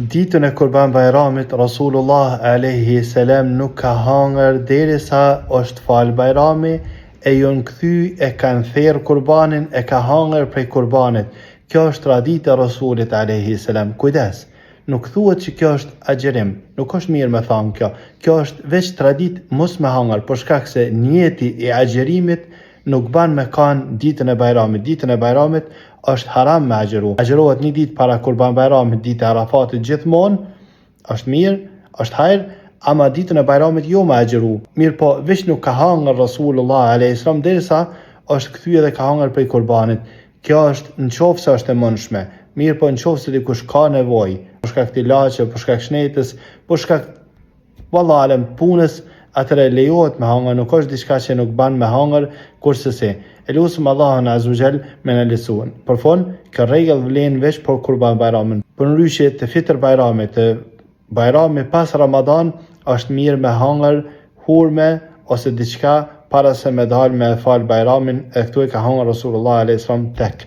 Ditën e Kurban Bayramit, Rasulullah alayhi salam nuk ka hangër derisa është fal Bayrami, e jon kthy, e kanë therr kurbanin, e ka hangër prej kurbanit. Kjo është tradita e Rasulit alayhi salam. Kujdes, nuk thuhet që kjo është agjerim, nuk është mirë me thanë kjo. Kjo është veç tradit mos me hangër, për shkak se njeti i agjerimit nuk ban me kanë ditën e Bayramit. Ditën e Bayramit është haram me agjeru. Agjerohet një ditë para Kurban Bayramit, ditë e Arafatit gjithmonë, është mirë, është hajër, ama ditën e Bayramit jo me agjeru. Mirë po, veç nuk ka hangër Rasulullah a.s. derisa është kthy dhe ka hangër prej kurbanit. Kjo është në qoftë se është e mundshme. Mirë po, në qoftë se dikush ka nevojë, për shkak të ilaçe, për shkak shnetës, për shkak vallahu alem punës, atëre lejohet me hangër, nuk është diçka që nuk ban me hangër, kurse se e lutem Allahun azza xal me na lesuan. Për fond, kjo rregull vlen veç për Kurban Bayramin. Për ndryshe të Fitr Bayramit, të Bayrami pas Ramadan, është mirë me hangër hurme ose diçka para se me dalë me fal Bayramin, e këtu e ka hangër Rasulullah alayhis salam tek.